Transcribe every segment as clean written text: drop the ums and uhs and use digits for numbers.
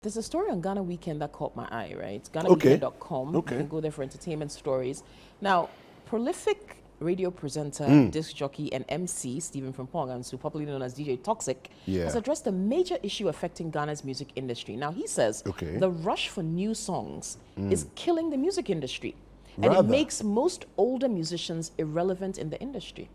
There's a story on Ghana Weekend that caught my eye, right? Okay. GhanaWeekend.com. Okay. You can go there for entertainment stories. Now, prolific radio presenter, disc jockey, and MC Stephen Frimpong, who popularly known as DJ Toxic, Yeah. has addressed a major issue affecting Ghana's music industry. Now, he says Okay. the rush for new songs is killing the music industry, and it Rather. makes most older musicians irrelevant in the industry.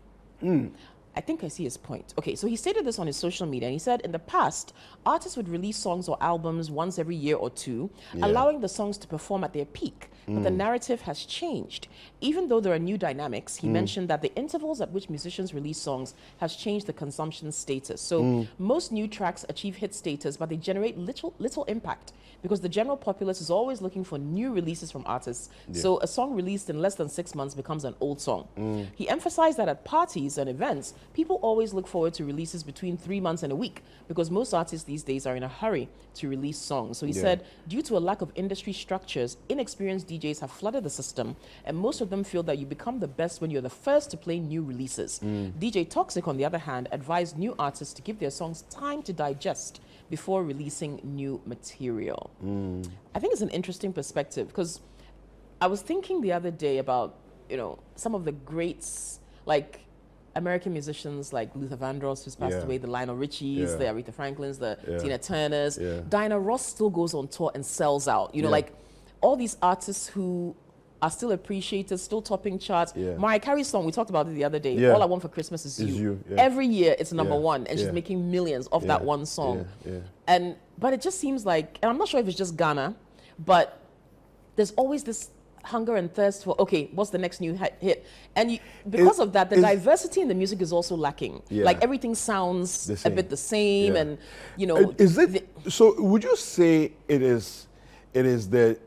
I think I see his point. Okay, so he stated this on his social media, and he said in the past, artists would release songs or albums once every year or two, allowing the songs to perform at their peak. But the narrative has changed. Even though there are new dynamics, he mentioned that the intervals at which musicians release songs has changed the consumption status. So most new tracks achieve hit status, but they generate little impact because the general populace is always looking for new releases from artists. So a song released in less than 6 months becomes an old song. He emphasized that at parties and events, people always look forward to releases between 3 months and a week because most artists these days are in a hurry to release songs. So he said, due to a lack of industry structures, inexperienced DJs have flooded the system, and most of them feel that you become the best when you're the first to play new releases. DJ Toxic, on the other hand, advised new artists to give their songs time to digest before releasing new material. I think it's an interesting perspective because I was thinking the other day about, some of the greats, like American musicians like Luther Vandross, who's passed away, the Lionel Richies, the Aretha Franklins, the Tina Turners. Diana Ross still goes on tour and sells out. Like all these artists who are still appreciated, still topping charts. Mariah Carey's song, we talked about it the other day, All I Want for Christmas Is You. Every year it's number one, and she's making millions off that one song. But it just seems like, and I'm not sure if it's just Ghana, but there's always this hunger and thirst for, okay, what's the next new hit? And because of that, the diversity in the music is also lacking. Like everything sounds a bit the same, and Is it, so would you say it is the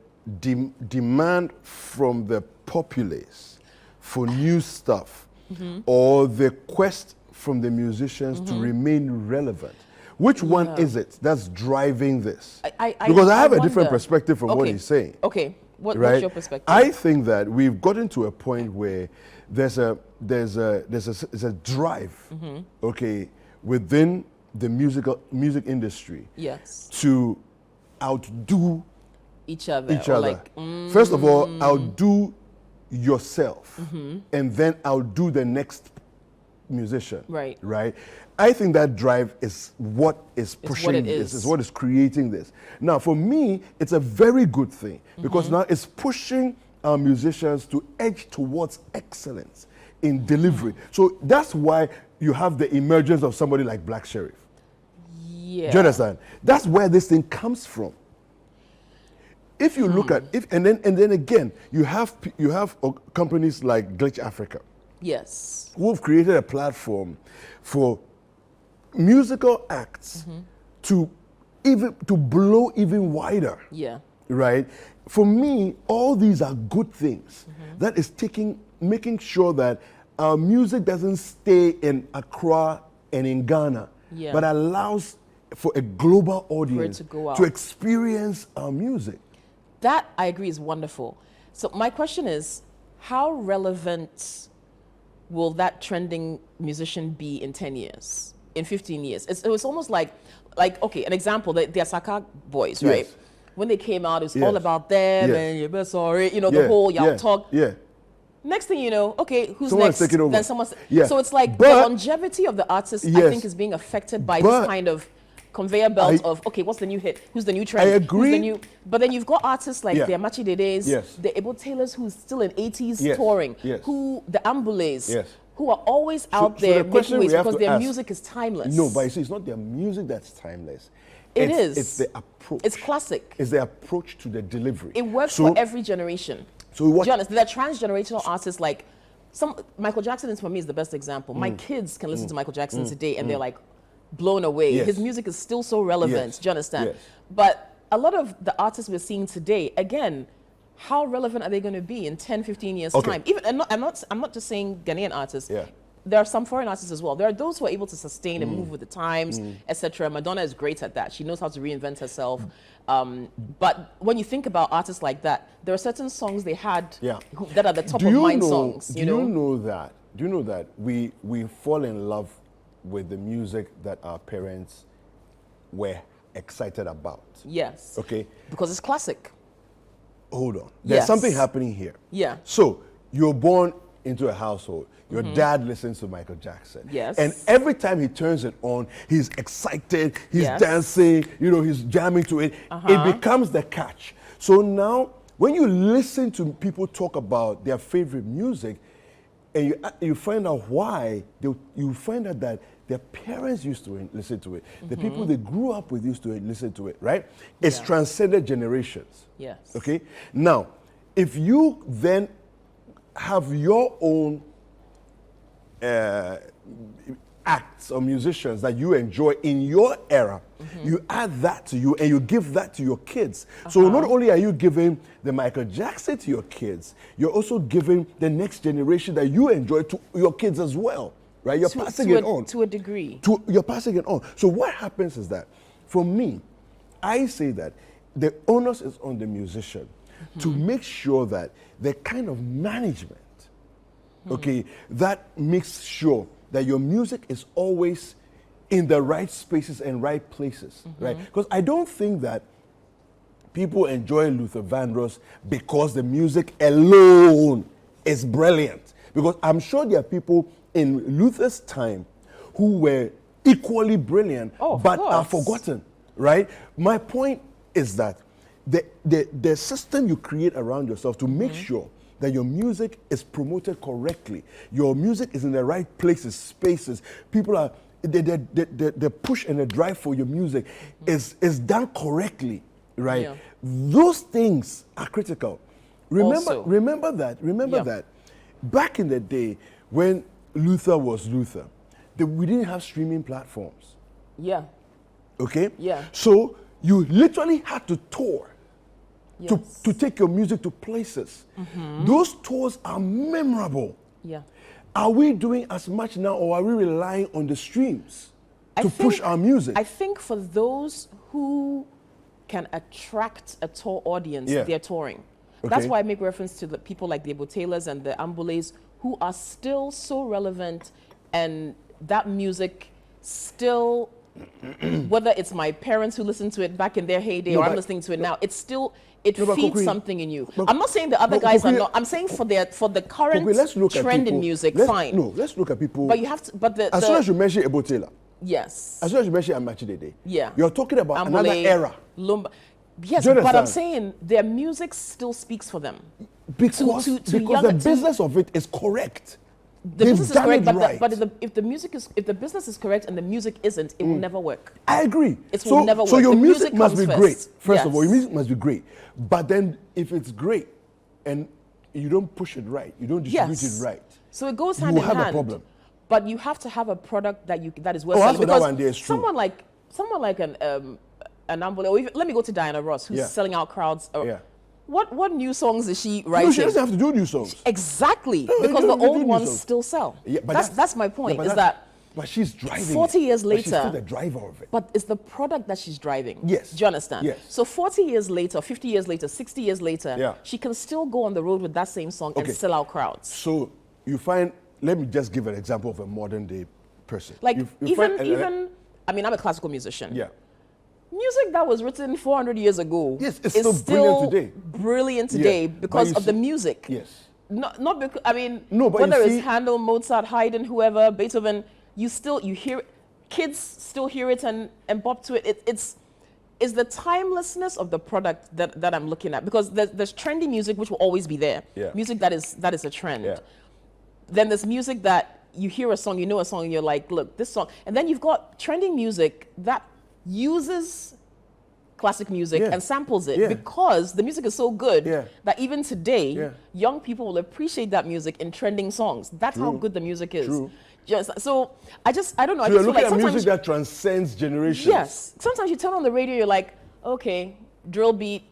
demand from the populace for new stuff, or the quest from the musicians to remain relevant? Which one is it that's driving this? Because I have a different perspective from what he's saying. Okay, what's your perspective? I think that we've gotten to a point where there's a drive, okay, within the music industry, to outdo each other. Like, first of all, outdo yourself, and then outdo the next musician. Right. I think that drive is what is pushing this, is what is creating this. Now, for me, it's a very good thing because now it's pushing our musicians to edge towards excellence in delivery. So that's why you have the emergence of somebody like Black Sheriff. Do you understand? That's where this thing comes from. If you look at and then again, you have companies like Glitch Africa. Who have created a platform for musical acts to blow even wider. Right? For me, all these are good things. That is making sure that our music doesn't stay in Accra and in Ghana, but allows for a global audience to experience our music. That, I agree, is wonderful. So my question is, how relevant will that trending musician be in 10 years, in 15 years? It was almost like okay, an example, the Asaka boys, right? When they came out, it was all about them, and you're sorry, the whole y'all talk. Next thing you know, okay, who's Someone's next? taking over. Then someone's... So it's like the longevity of the artist, I think, is being affected by this kind of conveyor belt of, okay, what's the new hit? Who's the new trend? I agree. Who's the new... But then you've got artists like the Amachi Dedes, the Ebo Taylors, who's still in 80s touring, who the Ambules, who are always out there making waves because their music is timeless. No, but you see, it's not their music that's timeless. It's the approach. It's classic. It's the approach to the delivery. It works for every generation. So what? Do you understand? There are transgenerational artists like Michael Jackson for me is the best example. My kids can listen to Michael Jackson today and they're like blown away. His music is still so relevant. Do you understand? But a lot of the artists we're seeing today, again, how relevant are they going to be in 10, 15 years' time? Even I'm not just saying Ghanaian artists. There are some foreign artists as well. There are those who are able to sustain and move with the times, etc. Madonna is great at that. She knows how to reinvent herself. But when you think about artists like that, there are certain songs they had that are the top of mind songs. Do you know that we fall in love with the music that our parents were excited about. Yes. Okay? Because it's classic. Hold on. There's something happening here. Yeah. So, you're born into a household. Your dad listens to Michael Jackson. Yes. And every time he turns it on, he's excited, he's dancing, he's jamming to it. It becomes the catch. So now, when you listen to people talk about their favorite music, and you find out why, you find out that their parents used to listen to it. The people they grew up with used to listen to it, right? It's transcended generations. Yes. Okay? Now, if you then have your own acts or musicians that you enjoy in your era, you add that to you and you give that to your kids. So not only are you giving the Michael Jackson to your kids, you're also giving the next generation that you enjoy to your kids as well, right? You're passing it on. To a degree. You're passing it on. So what happens is that, for me, I say that the onus is on the musician to make sure that the kind of management, okay, that makes sure that your music is always in the right spaces and right places, right? Because I don't think that people enjoy Luther Vandross because the music alone is brilliant. Because I'm sure there are people in Luther's time who were equally brilliant, but are forgotten, right? My point is that the system you create around yourself to make sure that your music is promoted correctly, your music is in the right places, spaces, people are, the push and the drive for your music is done correctly, right? Yeah. Those things are critical. Remember that back in the day when Luther was Luther, we didn't have streaming platforms. Yeah. Okay? Yeah. So you literally had to tour to take your music to places. Those tours are memorable. Yeah. Are we doing as much now, or are we relying on the streams to push our music? I think for those who can attract a tour audience, they're touring. That's why I make reference to the people like the Ebo Taylors and the Ambulés who are still so relevant, and that music still, whether it's my parents who listened to it back in their heyday or I'm listening to it now, it's still, it feeds something in you. I'm not saying the other guys are not. I'm saying for the current trend in music, fine. No, let's look at people. But you have to. But as soon as you mention Ebo Taylor, yes. As soon as you mention Amachi Dede, yeah, you're talking about another era. Lumba. Yes, but I'm saying their music still speaks for them. Because the business of it is correct. The business is correct, but if the business is correct and the music isn't, it will never work. I agree. It will never work. So your music must be great. First of all, your Yes. music must be great. But then if it's great and you don't push it right, you don't distribute it right, so it goes hand in hand. You will have a problem. But you have to have a product that is worth selling. Because that one there is true. someone like an Ambulé, or even, let me go to Diana Ross, who's selling out crowds. What new songs is she writing? No, she doesn't have to do new songs. Exactly, because the old ones still sell. Yeah, but that's my point. But she's driving. 40 years later, she's still the driver of it. But it's the product that she's driving. Yes. Do you understand? Yes. So 40 years later, 50 years later, 60 years later, she can still go on the road with that same song and sell out crowds. So you find. Let me just give an example of a modern day person. Like I mean, I'm a classical musician. Yeah. Music that was written 400 years ago is still brilliant today because of the music. Yes. Not because, I mean, but whether it's Handel, Mozart, Haydn, whoever, Beethoven, you hear it, kids still hear it and bop to it. It's the timelessness of the product that I'm looking at, because there's trendy music which will always be there. Yeah. Music that is a trend. Yeah. Then there's music that you hear a song, you know a song, and you're like, look, this song. And then you've got trending music that uses classic music and samples it because the music is so good that even today, young people will appreciate that music in trending songs. That's how good the music is. True. So I don't know. So you're looking at music that transcends generations. Yes. Sometimes you turn on the radio, you're like, okay, drill beat,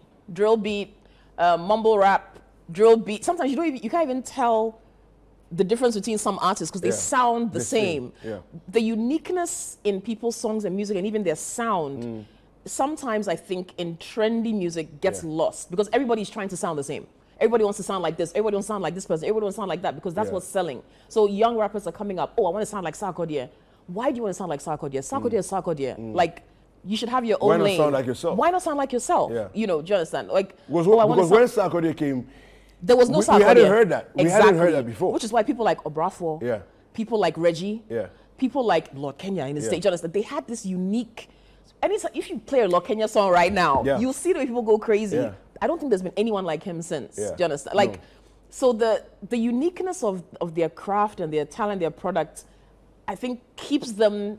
mumble rap, drill beat. Sometimes you can't even tell the difference between some artists because they sound the same. Yeah. The uniqueness in people's songs and music and even their sound, sometimes I think in trendy music gets lost because everybody's trying to sound the same. Everybody wants to sound like this. Everybody wants to sound like this person. Everybody wants to sound like that because that's what's selling. So young rappers are coming up. Oh, I want to sound like Sarkodie. Why do you want to sound like Sarkodie? Sarkodie is Sarkodie. Like, You should have your own Why not lane. sound like yourself? Why not sound like yourself? Yeah. You know, do you understand? Like, because when Sarkodie came, there was no Sarkodie. We hadn't heard that. We exactly. hadn't heard that before. Which is why people like Obrafo, yeah, people like Reggie, yeah, people like Lord Kenya in the stage, understand? They had this unique. Anytime if you play a Lord Kenya song right now, you'll see the way people go crazy. Yeah. I don't think there's been anyone like him since. Yeah. Do you understand? Like, so the uniqueness of their craft and their talent, their product, I think keeps them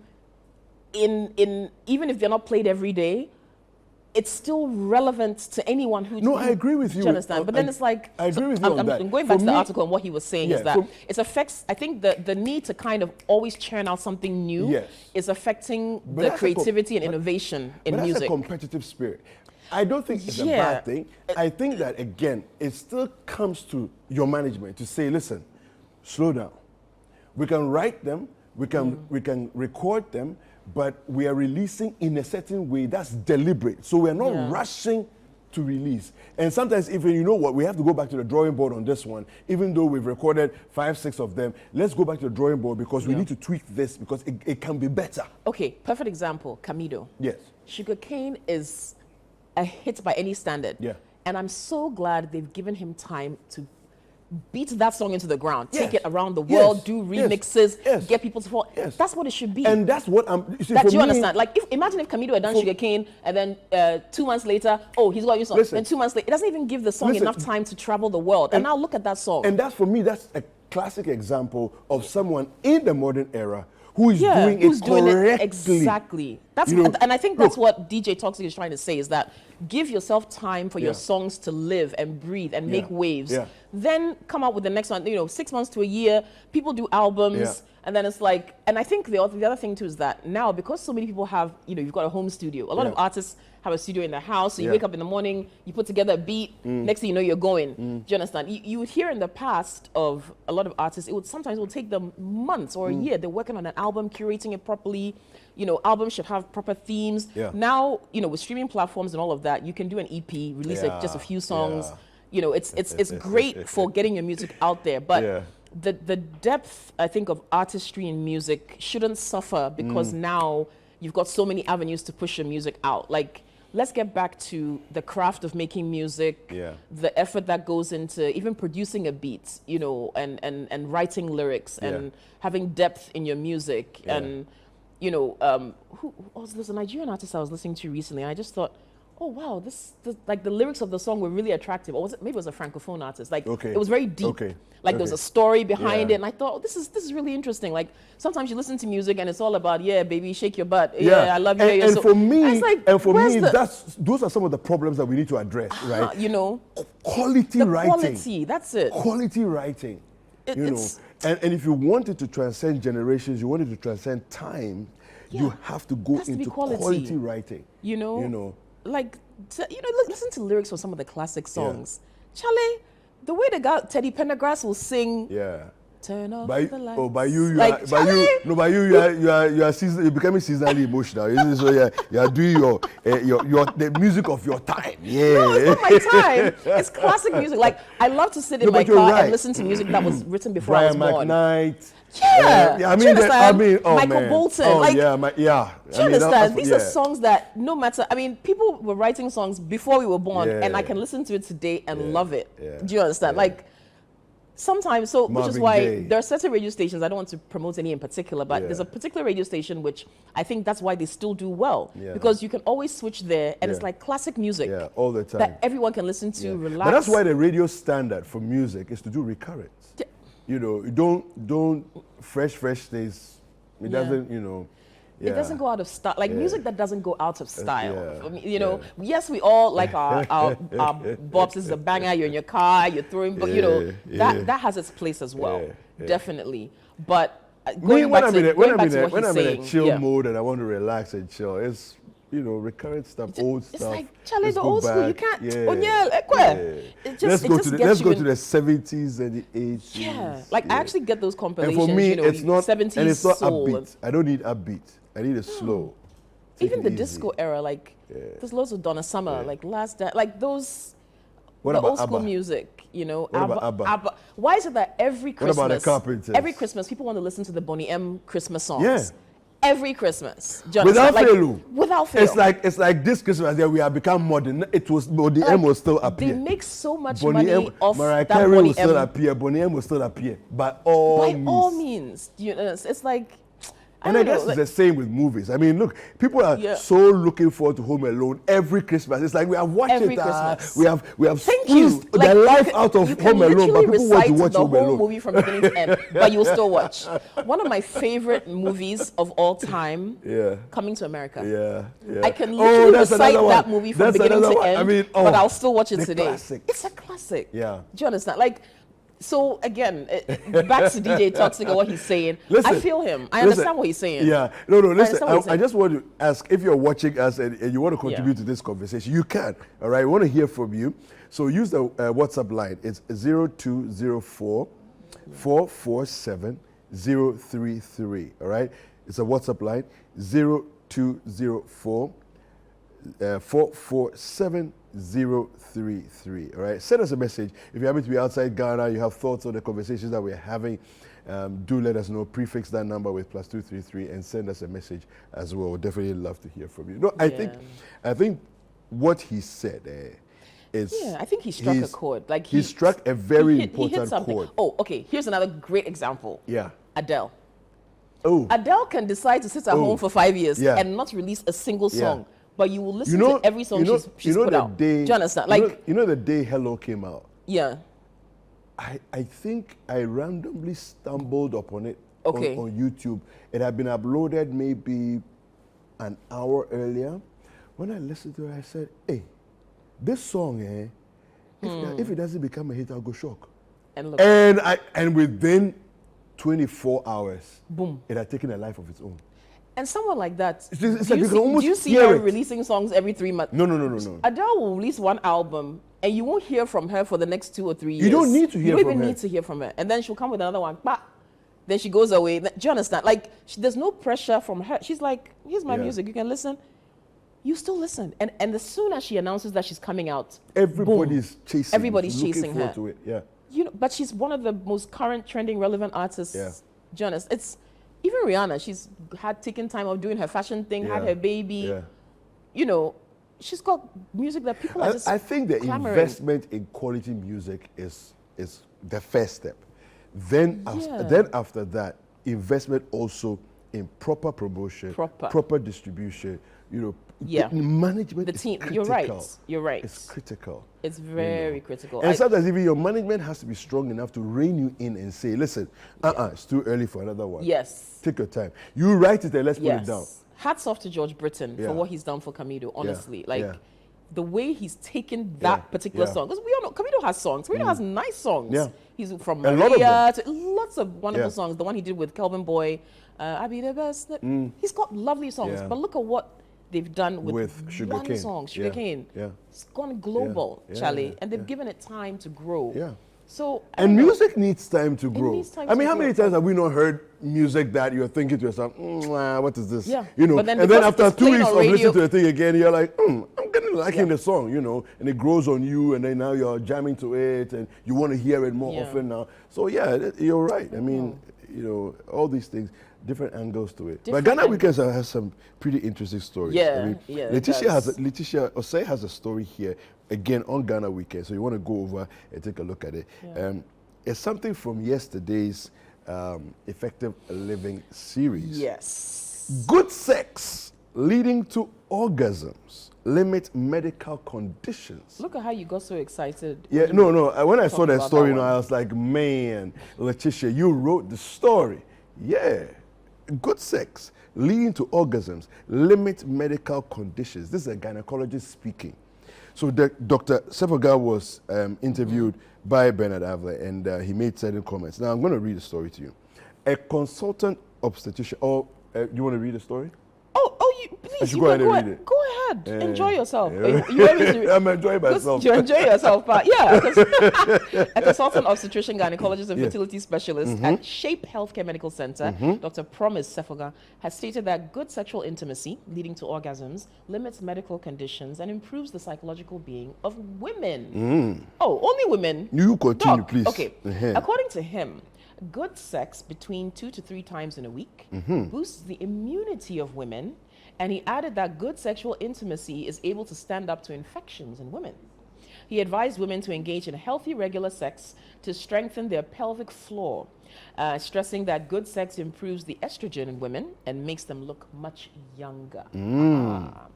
in even if they're not played every day, it's still relevant to anyone who. No, I agree with you. Do you understand? But then it's like I agree with you on that. I'm going back to the article and what he was saying is that it affects. I think the need to kind of always churn out something new is affecting the creativity and innovation in music. That's a competitive spirit. I don't think it's a bad thing. I think that again, it still comes to your management to say, listen, slow down. We can write them, we can record them, but we are releasing in a certain way that's deliberate. So we're not rushing to release. And sometimes even, you know what, we have to go back to the drawing board on this one. Even though we've recorded 5, 6 of them, let's go back to the drawing board because we need to tweak this because it can be better. Okay, perfect example, Camido. Yes. Sugarcane is a hit by any standard. Yeah. And I'm so glad they've given him time to beat that song into the ground, take it around the world, do remixes, get people to fall. That's what it should be. And that's what I'm. You understand? Like, imagine if Camido had done Sugarcane, and then 2 months later, he's got a new song. Then 2 months later, it doesn't even give the song enough time to travel the world. And now look at that song. And that's, for me, that's a classic example of someone in the modern era who is doing it correctly. Exactly. That's and I think that's what DJ Toxic is trying to say, is that give yourself time for your songs to live and breathe and make waves. Then come out with the next one. 6 months to a year, people do albums, and then it's like, and I think the other thing too is that now, because so many people have, you've got a home studio. A lot of artists have a studio in their house, so you wake up in the morning, you put together a beat, next thing you know, you're going. Do you understand? You would hear in the past of a lot of artists, sometimes it would take them months or a year. They're working on an album, curating it properly. Albums should have proper themes. Now, with streaming platforms and all of that, you can do an EP, release just a few songs. It's great for getting your music out there, but the depth, I think, of artistry in music shouldn't suffer because now you've got so many avenues to push your music out. Like, let's get back to the craft of making music, the effort that goes into even producing a beat, and writing lyrics and having depth in your music. And, there's a Nigerian artist I was listening to recently, and I just thought, oh wow, like the lyrics of the song were really attractive. Or maybe it was a francophone artist. Like, it was very deep. Like there was a story behind it, and I thought, oh, this is really interesting. Like, sometimes you listen to music and it's all about, baby, shake your butt. I love you. And for me, those are some of the problems that we need to address, right? Quality writing. Quality, that's it. Quality writing. And if you wanted to transcend generations, you wanted to transcend time, you have to go into quality writing. Like, listen to lyrics for some of the classic songs. Charlie, the way the guy Teddy Pendergrass will sing. Turn off the lights. Oh, by you are you're becoming seasonally emotional. So you are doing your the music of your time. No, it's not my time. It's classic music. Like, I love to sit in my car and listen to music that was written before I was born. McKnight. I mean, Michael Bolton. Oh, like, do you understand? These are songs that no matter. I mean, people were writing songs before we were born, and I can listen to it today and love it. Do you understand? Like, sometimes, which is why there are certain radio stations, I don't want to promote any in particular, but there's a particular radio station which I think that's why they still do well. Because you can always switch there, and it's like classic music. All the time. That everyone can listen to, relax. But that's why the radio standard for music is to do recurrence. Don't fresh things. It doesn't, It doesn't go out of style. Like music that doesn't go out of style. Yes, we all like our bops. This is a banger. You're in your car. You're throwing, but that has its place as well, definitely. But when I'm in a chill mode and I want to relax and chill, it's recurrent stuff, old stuff. It's like, Charlie, the old school. You can't. Let's go to the 70s and the 80s. Yeah, like I actually get those compilations. And for me, it's not 70s and it's not soul. upbeat. I don't need upbeat. I need a slow. Even the disco era, like there's loads of Donna Summer, like like those. What the about old school ABBA? music, What about ABBA? Why is it that every Christmas, What about the Carpenters? every Christmas, people want to listen to the Boney M Christmas songs? every Christmas. Without like, fail. Without fail. It's like this Christmas that we have become modern. It was Bonnie M will still appear. They make so much Bonnie money M, off Mariah that Carey Bonnie will still M. appear. Bonnie M will still appear. By all means. You know, it's like. And I guess it's the same with movies. I mean, look, people are so looking forward to Home Alone every Christmas. It's like we have watched every it. Christmas. We have Thank squeezed you. the life out of Home Alone, but people want to watch Home Alone. The whole movie from beginning to end, but you'll still watch. One of my favorite movies of all time. Coming to America. I can literally recite that movie from beginning to end, but I'll still watch it today. Classic. It's a classic. Yeah. Do you understand? Like. So again, back to DJ Toxic and what he's saying. Listen, I feel him. I understand what he's saying. Yeah. No, listen. I just want to ask, if you're watching us and you want to contribute to this conversation, you can. All right. We want to hear from you. So use the WhatsApp line. It's 0204 447 033. All right. It's a WhatsApp line. 0204 447 033. All right, send us a message. If you happen to be outside Ghana, you have thoughts on the conversations that we're having, do let us know. Prefix that number with +233 and send us a message as well. We'd definitely love to hear from you. No, I think what he said is. Yeah, I think he struck a chord. Like he struck a very important chord. Oh, okay. Here's another great example. Yeah. Adele. Oh. Adele can decide to sit at home for 5 years and not release a single song. But you will listen to every song she's put out. Do you understand? Like, you know the day Hello came out? Yeah. I think I randomly stumbled upon it on YouTube. It had been uploaded maybe an hour earlier. When I listened to it, I said, hey, this song, if it doesn't become a hit, I'll go shock. And within 24 hours, boom, it had taken a life of its own. And someone like that, do you see her releasing songs every 3 months? No. Adele will release one album, and you won't hear from her for the next 2 or 3 years. You don't need to hear from her. You don't even need to hear from her. And then she'll come with another one. Bah! Then she goes away. Do you understand? Like, there's no pressure from her. She's like, here's my music. You can listen. You still listen. And as soon as she announces that she's coming out, everybody's chasing. Everybody's chasing her. To it. Yeah. You know, but she's one of the most current, trending, relevant artists. Yeah. Do you understand? It's even Rihanna. She's had taken time of doing her fashion thing, had her baby. Yeah. You know, she's got music that people are just I think the clamoring. Investment in quality music is the first step. Then after that, investment also in proper promotion, proper distribution. You know, management. The team. Is critical. You're right. It's critical. It's very critical. And sometimes even your management has to be strong enough to rein you in and say, listen, it's too early for another one. Yes. Take your time. You write it and let's put it down. Hats off to George Britton for what he's done for Camido, honestly. The way he's taken that particular song. Because we all know, Camido has songs. Camido has nice songs. Yeah. He's from Maria to lots of wonderful songs. The one he did with Kelvin Boy, I Be the Best. He's got lovely songs. But look at what they've done with one song, Sugarcane. It's gone global, Charlie, and they've given it time to grow. Yeah. So music needs time to grow. How many times have we not heard music that you're thinking to yourself, what is this? Yeah. You know, but then and then after 2 weeks of listening to the thing again, you're like, I'm getting liking the song, you know, and it grows on you, and then now you're jamming to it, and you want to hear it more often now. So you're right. I mean, you know, all these things. Different angles to it. But Ghana Weekends has some pretty interesting stories. Letitia Osei has a story here, again, on Ghana Weekends. So you want to go over and take a look at it. Yeah. It's something from yesterday's Effective Living series. Yes. Good sex leading to orgasms. Limit medical conditions. Look at how you got so excited. Yeah, no. When I saw that story, I was like, man, Letitia, you wrote the story. Yeah. Good sex leading to orgasms, limit medical conditions. This is a gynecologist speaking. So Dr. Sefoga was interviewed by Bernard Avler, and he made certain comments. Now I'm going to read the story to you. A consultant obstetrician. You want to read the story? Oh, please. Go ahead and read it. Go good. Enjoy yourself. I'm enjoying myself. You enjoy yourself, but yeah, a consultant obstetrician, gynecologist, and fertility specialist at Shape Healthcare Medical Center, Dr. Promise Sefoga, has stated that good sexual intimacy leading to orgasms limits medical conditions and improves the psychological being of women. Oh, only women? You continue, Doc, please. Okay. According to him, good sex between 2 to 3 times in a week boosts the immunity of women, and he added that good sexual intimacy is able to stand up to infections in women. He advised women to engage in healthy, regular sex to strengthen their pelvic floor, stressing that good sex improves the estrogen in women and makes them look much younger.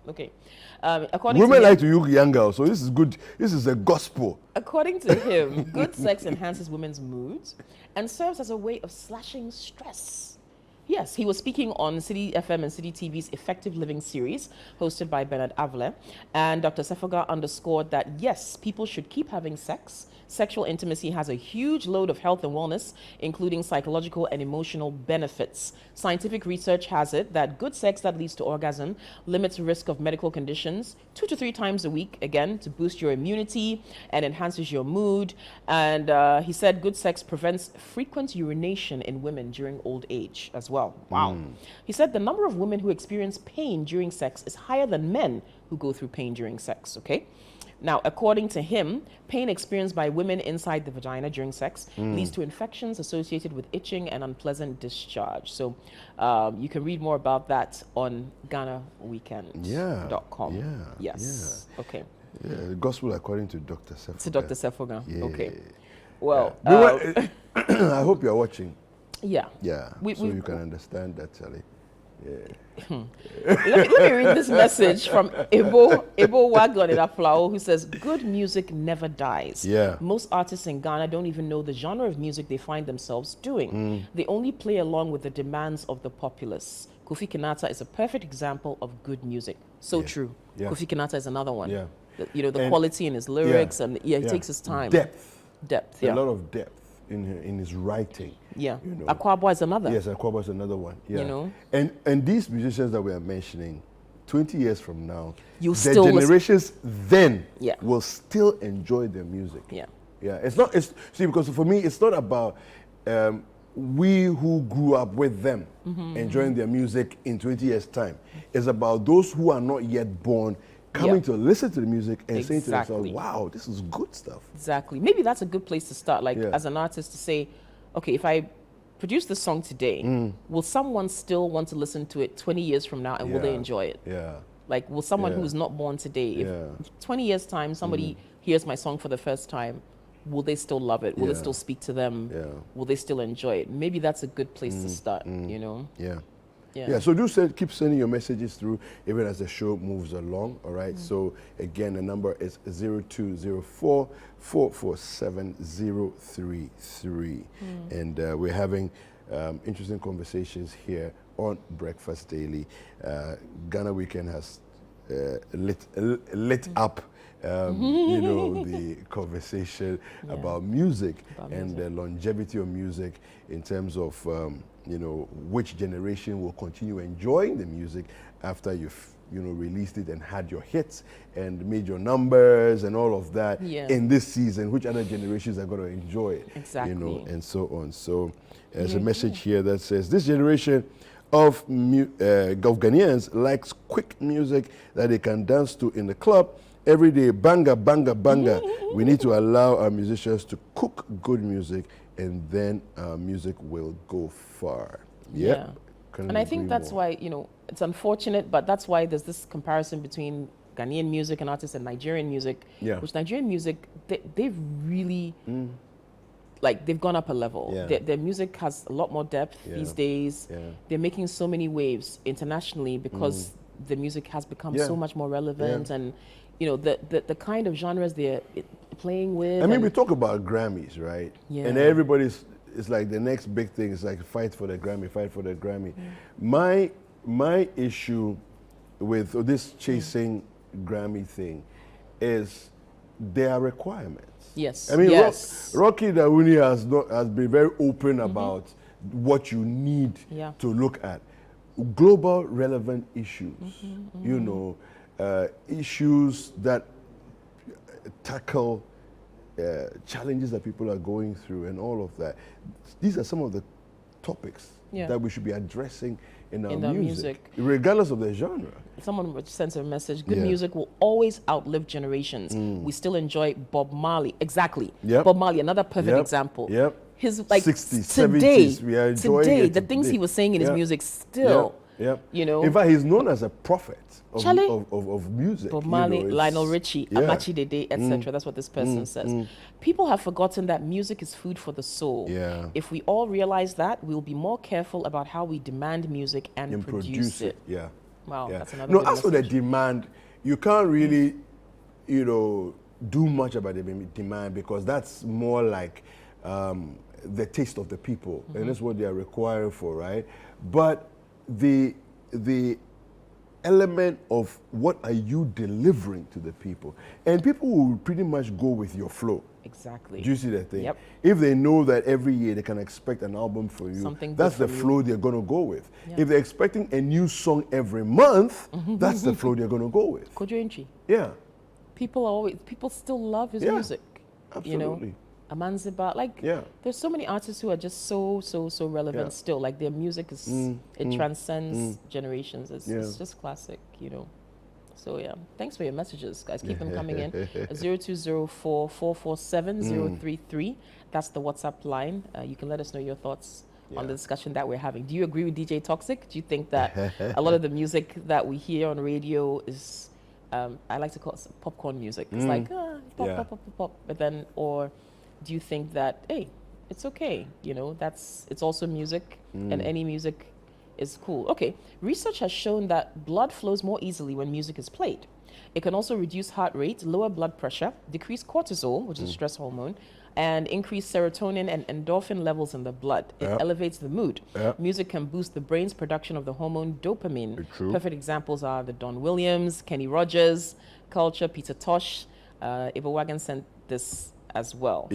Okay. According Women to him, like to look younger, so this is good. This is the gospel. According to him, good sex enhances women's moods and serves as a way of slashing stress. Yes, he was speaking on Citi FM and Citi TV's Effective Living series, hosted by Bernard Avle. And Dr. Sefoga underscored that, yes, people should keep having sex. Sexual intimacy has a huge load of health and wellness, including psychological and emotional benefits. Scientific research has it that good sex that leads to orgasm limits risk of medical conditions 2 to 3 times a week, again, to boost your immunity and enhances your mood. And he said good sex prevents frequent urination in women during old age as well. Wow. He said the number of women who experience pain during sex is higher than men who go through pain during sex, okay? Now, according to him, pain experienced by women inside the vagina during sex leads to infections associated with itching and unpleasant discharge. So you can read more about that on GhanaWeekend.com. Yeah. Yes. Yeah. Okay. Yeah, the gospel according to Dr. Sefoga. To Dr. Sefoga. Yeah. Okay. Well, I hope you're watching. Yeah. Yeah. So you can understand that, Charlie. Yeah. Let me read this message from Ebo Wagon in Aflao, who says, good music never dies. Yeah. Most artists in Ghana don't even know the genre of music they find themselves doing. They only play along with the demands of the populace. Kofi Kinata is a perfect example of good music. So true. Yeah. Kofi Kinata is another one. Yeah. The quality in his lyrics, and he takes his time. Depth. A lot of depth in his writing. Yeah. You know. Akwaba is another. Yes, Akwaba is another one. Yeah. You know. And these musicians that we are mentioning, 20 years from now, the generations then Yeah. will still enjoy their music. Yeah. Yeah. See, because for me, it's not about we who grew up with them enjoying their music in 20 years' time. It's about those who are not yet born coming to listen to the music and saying to themselves, wow, this is good stuff. Exactly. Maybe that's a good place to start, as an artist, to say, okay, if I produce this song today, will someone still want to listen to it 20 years from now, and will they enjoy it? Yeah. Like, will someone who's not born today, if 20 years' time somebody hears my song for the first time, will they still love it? Will it still speak to them? Yeah. Will they still enjoy it? Maybe that's a good place to start, you know? Yeah. Yeah. Yeah, so keep sending your messages through even as the show moves along, all right? So again, the number is 0204 447 033. And we're having interesting conversations here on Breakfast Daily. Ghana Weekend has lit up you know, the conversation about music and the longevity of music in terms of you know, which generation will continue enjoying the music after you've, you know, released it and had your hits and made your numbers and all of that in this season, which other generations are going to enjoy it, you know, and so on. So there's a message here that says, this generation of Ghanaians likes quick music that they can dance to in the club every day, banga, banga, banga. We need to allow our musicians to cook good music, and then our music will go far. Yeah. And I think that's why, you know, it's unfortunate, but that's why there's this comparison between Ghanaian music and artists and Nigerian music, which Nigerian music, they've really, like, they've gone up a level. Their music has a lot more depth these days. They're making so many waves internationally because the music has become so much more relevant, and you know, the kind of genres they're playing with. I mean, we talk about Grammys, right? Yeah. And everybody's, it's like the next big thing is like fight for the Grammy, fight for the Grammy. My issue with this chasing Grammy thing is there are requirements. Yes. I mean, Rocky Dawuni has been very open about what you need to look at. Global relevant issues, you know, issues that tackle challenges that people are going through and all of that. These are some of the topics that we should be addressing in our music, regardless of the genre. Someone sent a message, good music will always outlive generations. We still enjoy Bob Marley. Exactly. Bob Marley, another perfect example. His 60s, 70s, we are enjoying today, the things he was saying in his music still, you know. In fact, he's known as a prophet of music. Bob Marley, Lionel Richie, Amachi Dede, etc. That's what this person says. People have forgotten that music is food for the soul. If we all realize that, we'll be more careful about how we demand music and produce it. Wow, that's another good as for the demand, you can't really, you know, do much about the demand, because that's more like the taste of the people, and that's what they are requiring for, right? But the element of what are you delivering to the people, and people will pretty much go with your flow. Exactly. Do you see that thing? If they know that every year they can expect an album from you, that's the flow they're going to go with. If they're expecting a new song every month, that's the flow they're going to go with. Kojo Yeah. People still love his music. Absolutely. You know? Amanziba, like there's so many artists who are just so relevant still. Like their music is it transcends generations. It's just classic, you know. So yeah, thanks for your messages, guys. Keep them coming in. 0204-447-033. That's the WhatsApp line. You can let us know your thoughts on the discussion that we're having. Do you agree with DJ Toxic? Do you think that a lot of the music that we hear on radio is I like to call it popcorn music. It's like pop, but then, or do you think that, hey, it's okay, you know, it's also music, and any music is cool? Okay, research has shown that blood flows more easily when music is played. It can also reduce heart rate, lower blood pressure, decrease cortisol, which is a stress hormone, and increase serotonin and endorphin levels in the blood. It elevates the mood. Music can boost the brain's production of the hormone dopamine. Perfect examples are the Don Williams, Kenny Rogers, Culture, Peter Tosh. Eva Wagon sent this as well.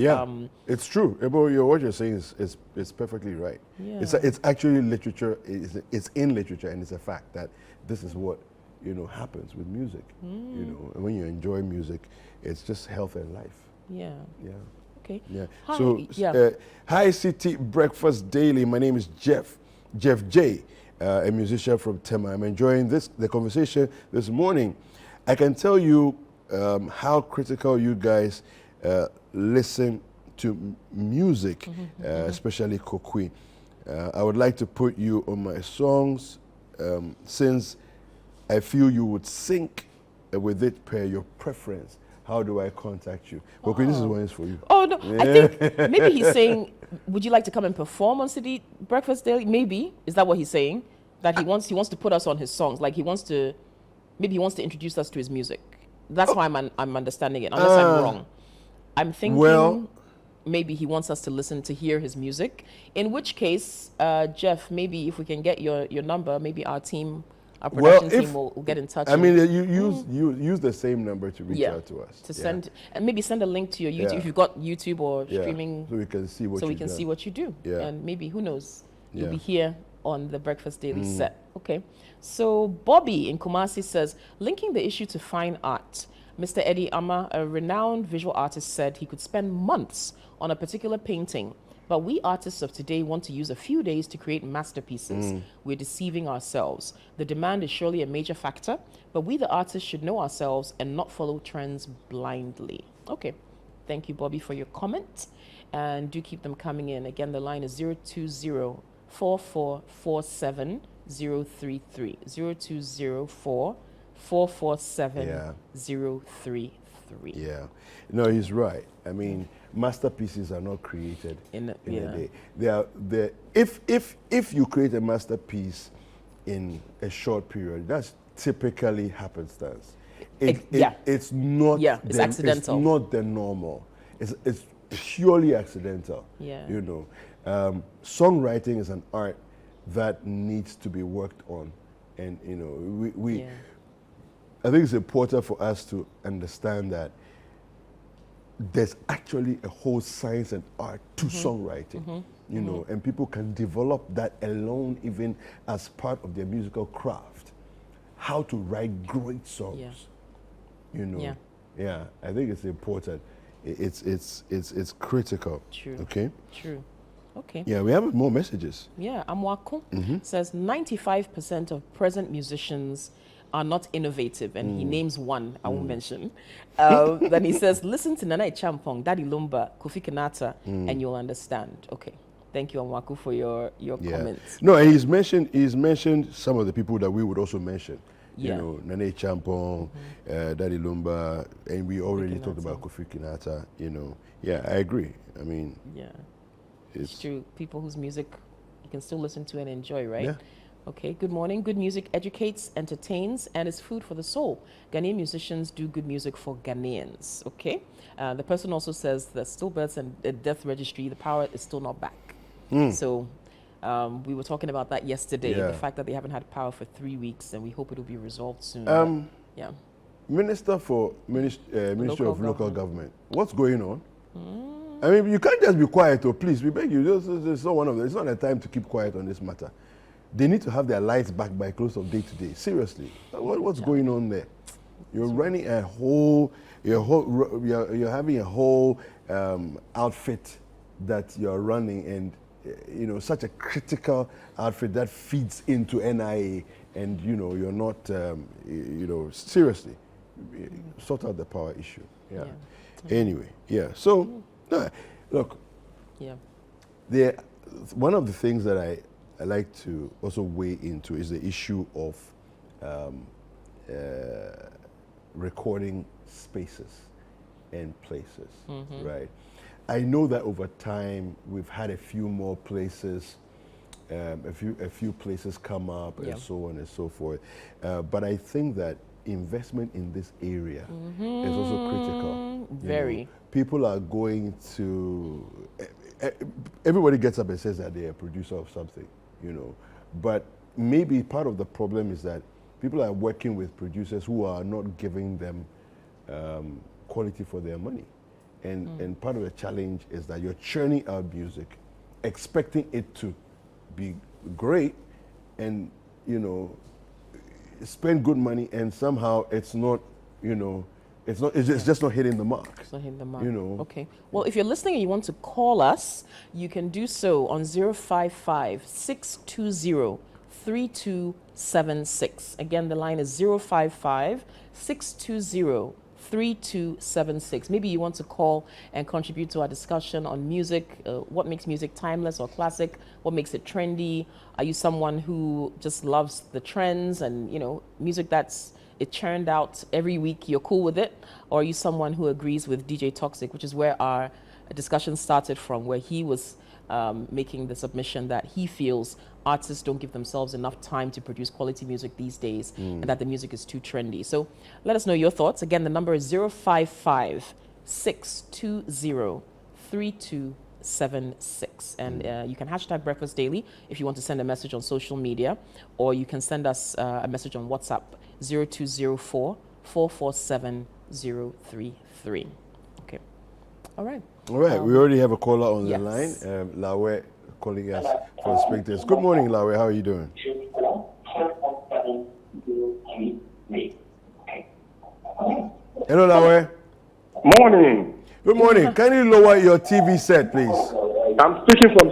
It's true. What you're saying is perfectly right. It's actually literature. It's in literature, and it's a fact that this is what, you know, happens with music. You know, and when you enjoy music, it's just health and life. Okay. Hi. So hi Citi Breakfast Daily. My name is Jeff J, a musician from Tema. I'm enjoying the conversation this morning. I can tell you how critical you guys listen to music, especially Kokui. I would like to put you on my songs since I feel you would sync with it per your preference. How do I contact you? Kokui, this is one is for you. Oh, no. I think maybe he's saying, would you like to come and perform on Citi Breakfast Daily? Maybe. Is that what he's saying? That he wants to put us on his songs. Like maybe he wants to introduce us to his music. That's why I'm understanding it, unless I'm wrong. I'm thinking maybe he wants us to hear his music. In which case, Jeff, maybe if we can get your number, maybe our production team will get in touch. I mean, you use the same number to reach out to us. Send, and maybe send a link to your YouTube if you've got YouTube or streaming, so we can see what you do. And maybe, who knows, you'll be here on the Breakfast Daily set. Okay. So Bobby in Kumasi says, linking the issue to fine art. Mr. Eddie Ama, a renowned visual artist, said he could spend months on a particular painting, but we artists of today want to use a few days to create masterpieces. We're deceiving ourselves. The demand is surely a major factor, but we the artists should know ourselves and not follow trends blindly. Okay. Thank you, Bobby, for your comment. And do keep them coming in. Again, the line is 020-4447-033. 020-447-033. Yeah. No, he's right. I mean, masterpieces are not created in a day. If you create a masterpiece in a short period, that's typically happenstance. It's not. It's accidental. It's not the normal. It's purely accidental. You know, songwriting is an art that needs to be worked on, and you know, I think it's important for us to understand that there's actually a whole science and art to songwriting, you know, and people can develop that alone even as part of their musical craft. how to write great songs. Yeah. You know. Yeah. Yeah, I think it's important. It's critical. True. Okay. True. Okay. Yeah, we have more messages. Yeah, Amwako says 95% of present musicians are not innovative, and he names one I won't mention. Then he says, listen to Nana Champong, Daddy Lumba, Kofi Kinata, and you'll understand. Okay. Thank you, Amwako, for your comments. No, and he's mentioned some of the people that we would also mention. Yeah. You know, Nene Champong, Daddy Lumba, and we already talked about Kofi Kinata. You know, yeah, I agree. I mean, yeah, it's true. People whose music you can still listen to and enjoy, right? Yeah. Okay. Good morning. Good music educates, entertains, and is food for the soul. Ghanaian musicians do good music for Ghanaians. Okay. The person also says that stillbirths and the death registry, the power is still not back. So. We were talking about that yesterday, the fact that they haven't had power for 3 weeks, and we hope it will be resolved soon. Yeah. Minister for Ministry of Local Government, what's going on? I mean, you can't just be quiet, or please, we beg you. It's not one of them. It's not a time to keep quiet on this matter. They need to have their lights back by close of day today. Seriously, what's going on there? You're running you're having a whole outfit that you're running, and you know, such a critical outfit that feeds into NIA, and you know, you're not, you know, seriously, sort out the power issue. Yeah. Anyway, yeah. So, look. Yeah. One of the things that I like to also weigh into is the issue of recording spaces and places, right? I know that over time we've had a few more places, a few places come up, and so on and so forth. But I think that investment in this area is also critical. Very. You know, people are going to. Everybody gets up and says that they're a producer of something, you know. But maybe part of the problem is that people are working with producers who are not giving them quality for their money. And part of the challenge is that you're churning out music, expecting it to be great, and you know, spend good money, and somehow it's not, you know, it's just not hitting the mark. It's not hitting the mark. You know. Okay. Well, if you're listening and you want to call us, you can do so on 055-620-3276. Again, the line is 055-620-3276. Maybe you want to call and contribute to our discussion on music. What makes music timeless or classic? What makes it trendy? Are you someone who just loves the trends and, you know, music that's it churned out every week, you're cool with it? Or are you someone who agrees with DJ Toxic, which is where our discussion started from, where he was making the submission that he feels artists don't give themselves enough time to produce quality music these days, and that the music is too trendy. So let us know your thoughts. Again, the number is 055-620-3276. And you can hashtag Breakfast Daily if you want to send a message on social media, or you can send us a message on WhatsApp, 0204-447-033. Okay. All right. All right. We already have a caller on the yes. line. Lawe calling us for the spectators. Good morning, Lawe. How are you doing? Hello, Lawe. Morning. Good morning. Can you lower your TV set, please? I'm speaking from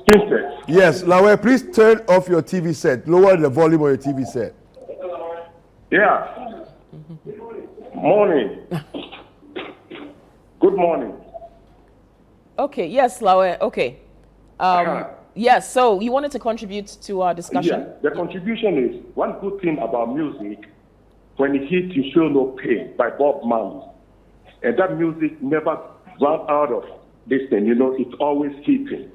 Spinstead. Yes, Lawe, please turn off your TV set. Lower the volume of your TV set. Yeah. Morning. Good morning. Okay, yes, Lawe. Okay. Yes, so you wanted to contribute to our discussion? Yeah, the contribution is one good thing about music. When it hits, you feel no pain, by Bob Marley. And that music never runs out of this thing, you know, it's always hitting.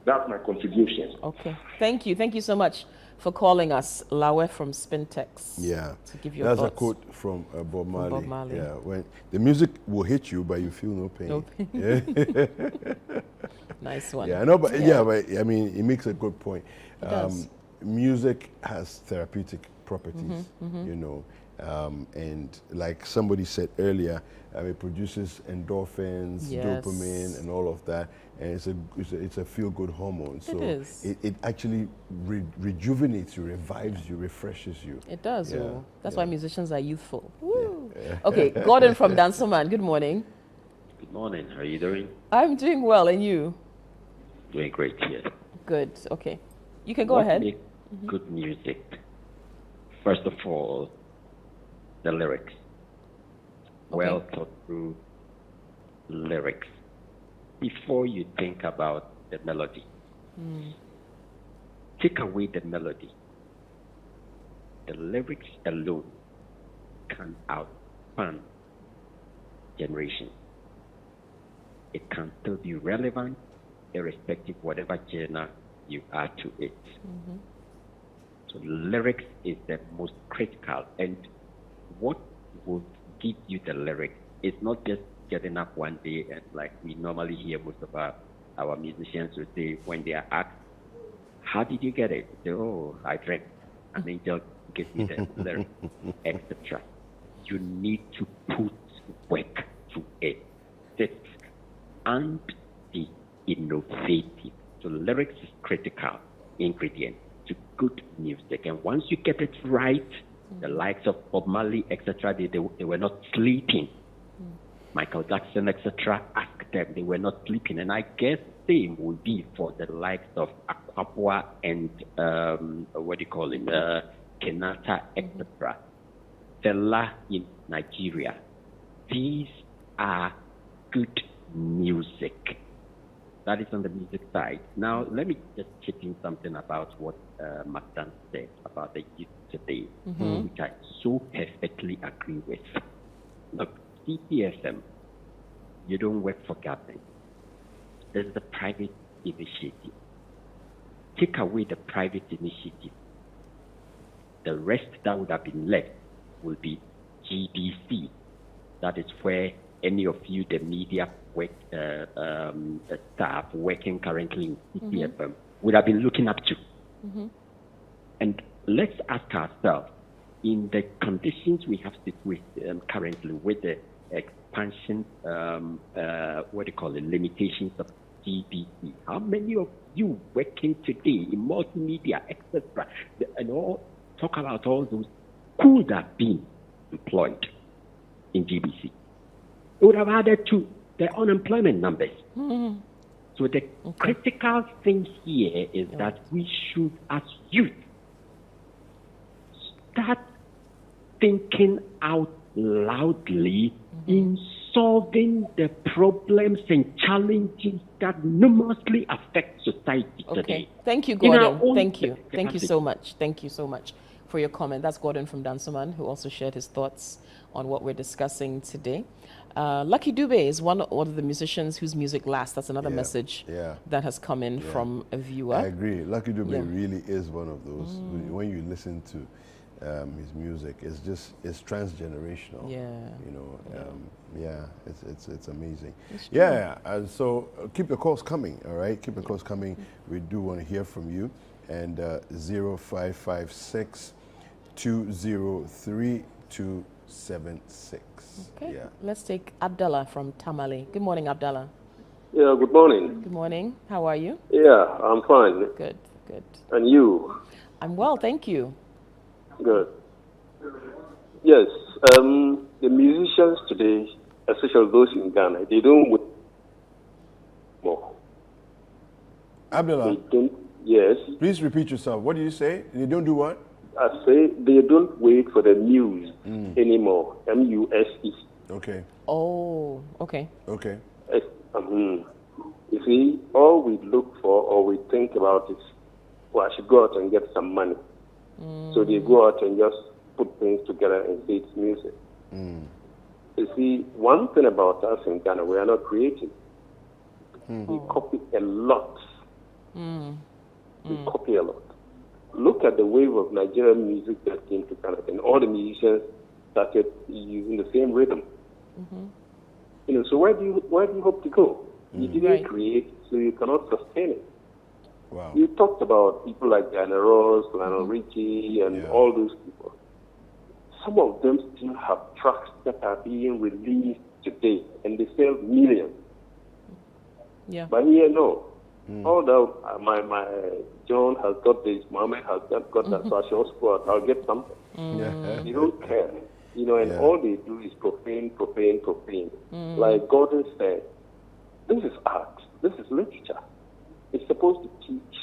That's my contribution. Okay, thank you. Thank you so much for calling us, Lawe from Spintex. Yeah, to give your that's thoughts. a quote from Bob Marley. Bob Marley. Yeah, when the music will hit you, but you feel no pain. No pain. Nice one. Yeah, I know, but but I mean, it makes a good point. It does. Music has therapeutic properties, you know, And like somebody said earlier, it produces endorphins, dopamine, and all of that. And it's a feel-good hormone. So it actually rejuvenates you, revives you, refreshes you. It does. Yeah. That's why musicians are youthful. Woo. Yeah. Okay, Gordon from Dansoman, good morning. Good morning. How are you doing? I'm doing well, and you? Doing great here. Good. Okay. You can go ahead. What makes good music? First of all, the lyrics. Okay. Well thought through lyrics. Before you think about the melody, take away the melody. The lyrics alone can outspan generation. It can still be relevant, irrespective of whatever genre you add to it. So lyrics is the most critical, and what will give you the lyrics is not just getting up one day and like we normally hear most of our musicians would say when they are asked, how did you get it? They say, oh, I drank. An angel gave me the lyrics, etc. You need to put work to it. Sit and be innovative. So lyrics is critical ingredient to good music. And once you get it right, the likes of Bob Marley, etc., they were not sleeping. Michael Jackson, etc., ask them, they were not sleeping. And I guess same would be for the likes of Akwapua and, Kenata, etc. Fela in Nigeria. These are good music. That is on the music side. Now, let me just chip in something about what Magdan said about the youth today, which I so perfectly agree with. Look, CPSM, you don't work for government. This is a private initiative. Take away the private initiative. The rest that would have been left will be GDC. That is where any of you, the media work, staff working currently in CPFM, would have been looking up to. And let's ask ourselves, in the conditions we have currently with the expansion, limitations of GBC, how many of you working today in multimedia, etc., and all talk about all those could have been employed in GBC? It would have added to the unemployment numbers. So the critical thing here is that we should, as youth, start thinking out loudly in solving the problems and challenges that enormously affect society today. Thank you, Gordon. Thank you. Thank you so much. Thank you so much for your comment. That's Gordon from Dansoman, who also shared his thoughts on what we're discussing today. Lucky Dube is one of the musicians whose music lasts. That's another message that has come in from a viewer. I agree. Lucky Dube really is one of those. When you listen to his music, it's transgenerational. It's amazing. And so keep the calls coming. All right, keep the calls coming. We do want to hear from you. And 0556 203 276. Okay. Let's take Abdallah from Tamale. Good morning, Abdallah. Yeah, good morning. Good morning. How are you? Yeah, I'm fine. Good, good. And you? I'm well, thank you. Good. Yes, the musicians today, especially those in Ghana, they don't wait more. Abdullah. They don't, yes. Please repeat yourself. What do you say? They don't do what? I say they don't wait for the muse anymore. MUSE. Okay. Oh, okay. Okay. You see, all we look for or we think about is, well, I should go out and get some money. So they go out and just put things together and say it's music. You see, one thing about us in Ghana, we are not creative. We copy a lot. We copy a lot. Look at the wave of Nigerian music that came to Canada, and all the musicians started using the same rhythm. So where do you hope to go? You didn't create, so you cannot sustain it. Wow. You talked about people like Diana Ross, Lionel Richie, and all those people. some of them still have tracks that are being released today, and they sell millions. Yeah. But here, no. Although my John has got this, Mohammed has got that, so I should also go out, I'll get something. They don't care. And all they do is profane. Like Gordon said, this is art. This is literature. It's supposed to teach.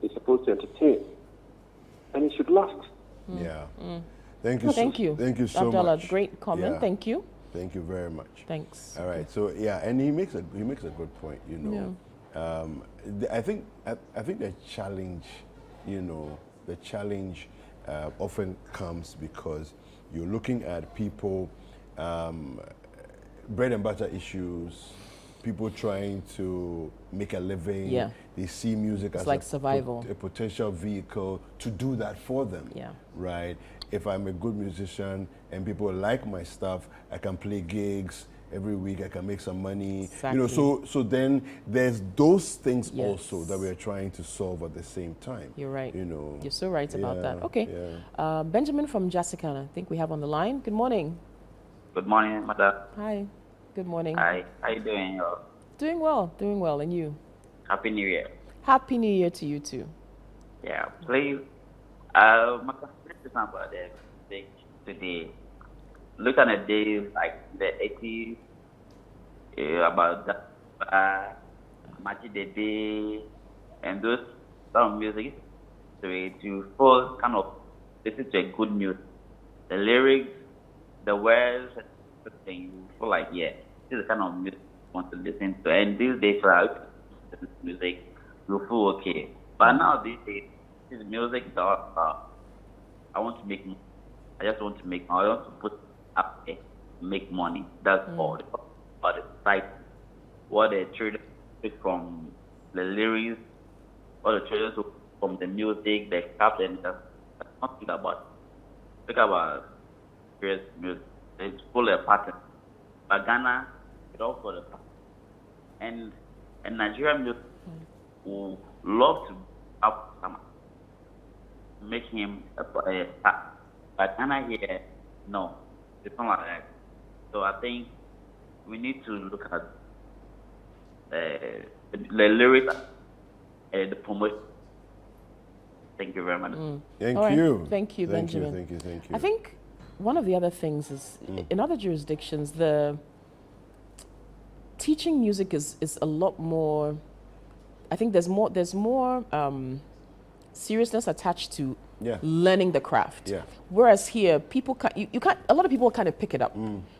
It's supposed to entertain. And it should last. Yeah. Thank you. Thank you. Thank you so Abdullah, much. great comment. Yeah. Thank you. Thank you very much. Thanks. All right. So and he makes a good point. I think the challenge, the challenge often comes because you're looking at people, bread and butter issues, people trying to make a living. Yeah. They see music as like survival. A potential vehicle to do that for them. Yeah. Right. If I'm a good musician and people like my stuff, I can play gigs every week. I can make some money. Exactly. So then there's those things Yes. also that we're trying to solve at the same time. You're right. You're so right about Yeah, that. Okay. yeah. Benjamin from Jessica, I think we have on the line. Good morning. Good morning, madam. Hi. Good morning. Hi. How you doing? Doing well. And you? Happy New Year. Happy New Year to you too. Yeah, please. My question about the music today. Look at the days like the 80s, about the Magic the Day, and those some of music to full kind of listen to a good music. The lyrics, the words, everything, you feel like, yeah, this is the kind of music you want to listen to. And these days, this music, you feel okay. But now these days, this music that I want to make money. I just want to make money. I want to put up there, make money. That's all. But the site, what the traders take from the lyrics, what the traders from the music, the captain, that's not think about. Think about serious music. It's full of pattern. But Ghana, it's all full of pattern. And Nigerian music would love to up someone, make him a star. But Ghana here, no, it's not like that. So I think we need to look at the lyrics and the promotion. Thank you very much. Thank you. Thank you, Benjamin. Thank you. I think one of the other things is in other jurisdictions, the teaching music is a lot more. I think there's more seriousness attached to learning the craft. Yeah. Whereas here, people can't. You can't. A lot of people kind of pick it up.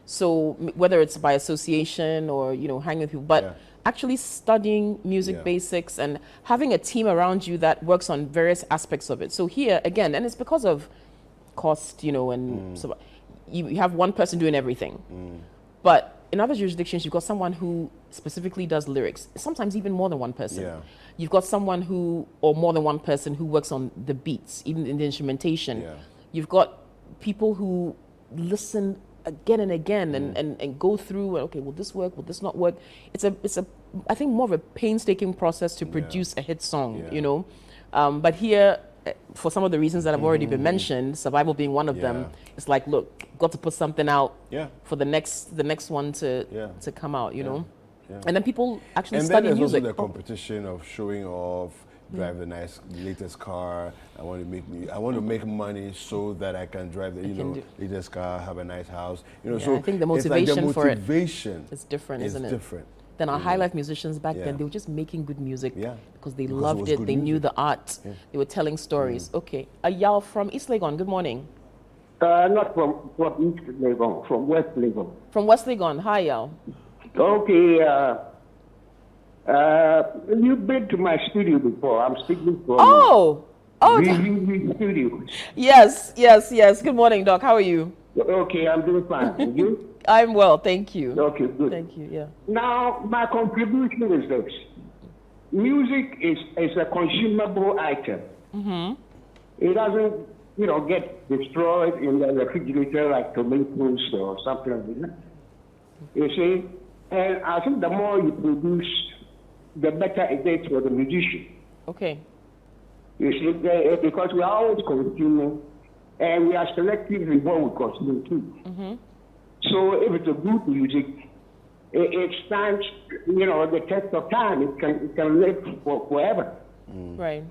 So whether it's by association or hanging with people, but actually studying music basics and having a team around you that works on various aspects of it. So here again, and it's because of cost, and so you have one person doing everything. But in other jurisdictions, you've got someone who specifically does lyrics, sometimes even more than one person. Yeah. You've got someone or more than one person who works on the beats, even in the instrumentation. Yeah. You've got people who listen again and again and go through, okay, will this work? Will this not work? It's I think more of a painstaking process to produce a hit song, But here, for some of the reasons that have already been mentioned, survival being one of them, it's like, look, got to put something out for the next one to come out, know. Yeah. And then people actually and study then there's music. also the competition of showing off, drive the latest car. I want to make money so that I can drive the latest car, have a nice house. So I think the motivation for it is different, isn't it? Different. Then our high life musicians back then, they were just making good music because they loved it. They knew the art. They were telling stories. Okay, Ayal from East Legon. Good morning. Not from East Legon, from West Legon. From West Legon. Hi, Ayal. Okay. You've been to my studio before. I'm speaking from. Oh. VVV Studio. Yes. Good morning, Doc. How are you? Okay, I'm doing fine. And you? I'm well, thank you. Okay, good. Thank you. Yeah. Now, my contribution is this: music is a consumable item. It doesn't, get destroyed in the refrigerator like tomatoes or something like that. You see, and I think the more you produce, the better it is for the musician. Okay. You see, because we are always consuming, And we are selective in what we consume too. So if it's a good music, it stands, the test of time. It can live forever. Right.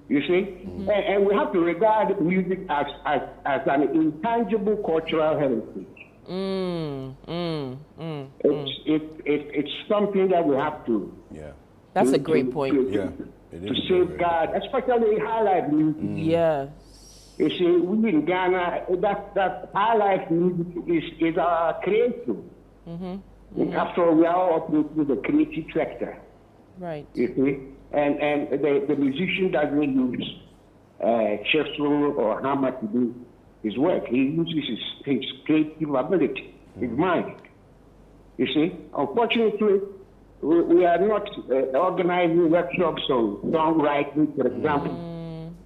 You see? And we have to regard music as an intangible cultural heritage. It's something that we have to. Yeah. That's a great point. To safeguard, especially high life music. Yes. You see, we in Ghana, that high life music is our creation. After all, we are all operating with the creative sector. Right. You see? And the musician doesn't use chisel or hammer to do his work. He uses his creative ability, his mind. You see? Unfortunately, we are not organizing workshops on songwriting, for example.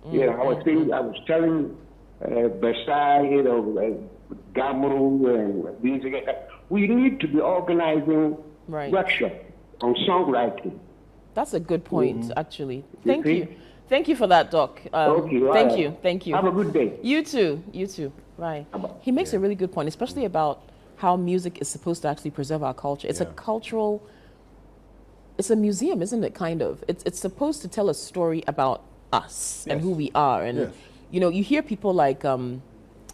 I was telling Versailles, Gamru, and these. We need to be organizing workshops on songwriting. That's a good point, actually. Thank you. Thank you for that, Doc. Okay. Thank you. Have a good day. You too. Right. He makes a really good point, especially about how music is supposed to actually preserve our culture. It's a cultural, it's a museum, isn't it, kind of? It's supposed to tell a story about us and who we are. And, you hear people like Youssou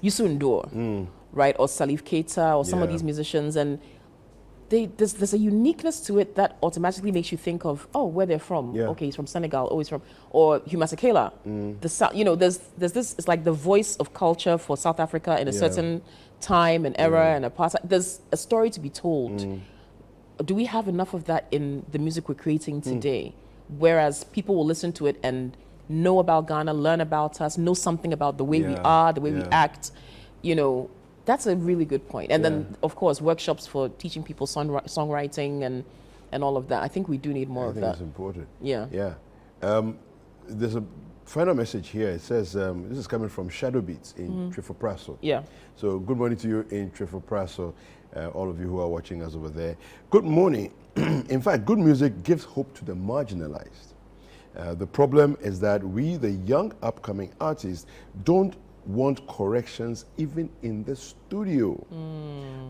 N'Dour, right, or Salif Keita, or some of these musicians, and there's a uniqueness to it that automatically makes you think of, where they're from. Okay, he's from Senegal, he's from, or Huma Sekela. There's this, it's like the voice of culture for South Africa in a certain time and era and apartheid. There's a story to be told. Do we have enough of that in the music we're creating today? Whereas people will listen to it and know about Ghana, learn about us, know something about the way we are, the way we act, That's a really good point. And then, of course, workshops for teaching people songwriting and all of that. I think we do need more of that. I think it's important. Yeah. There's a final message here. It says, this is coming from Shadow Beats in Trifopraso. Yeah. So good morning to you in Trifopraso, all of you who are watching us over there. Good morning. In fact, good music gives hope to the marginalized. The problem is that we, the young upcoming artists, don't want corrections even in the studio.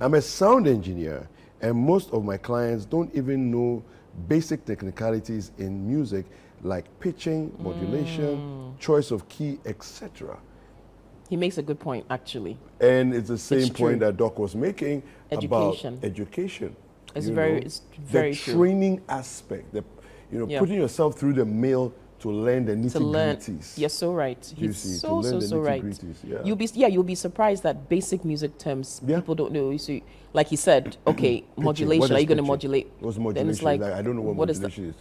I'm a sound engineer, and most of my clients don't even know basic technicalities in music like pitching, modulation, choice of key, etc. He makes a good point, actually. And it's the same point that Doc was making about education. It's very true. The training aspect, putting yourself through the mill to learn the nitty-gritties. You're so right. He's so right. Yeah. You'll be surprised that basic music terms people don't know. You see, like he said, okay, modulation. Are you going to modulate? What's modulation? Then it's like, I don't know what modulation is.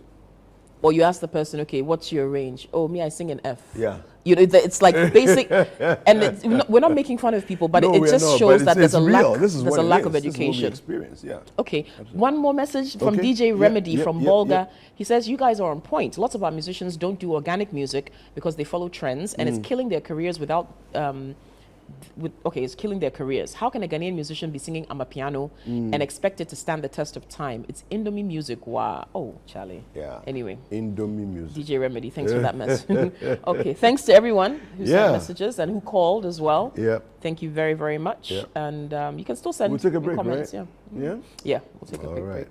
Or you ask the person, okay, what's your range? Oh, me, I sing an F. Yeah. It's like basic, and we're not making fun of people, but it just shows that there's a lack of education. This is what we experience, Okay, one more message from DJ Remedy from Bolga. He says, you guys are on point. Lots of our musicians don't do organic music because they follow trends, and it's killing their careers without... it's killing their careers. How can a Ghanaian musician be singing Amapiano and expect it to stand the test of time? It's Indomie music. Wow. Oh, Charlie. Yeah. Anyway. Indomie music. DJ Remedy, thanks for that message. Okay, thanks to everyone who sent messages and who called as well. Yeah. Thank you very, very much. And you can still send we'll take a break, comments. Right? Yeah, we'll take a break.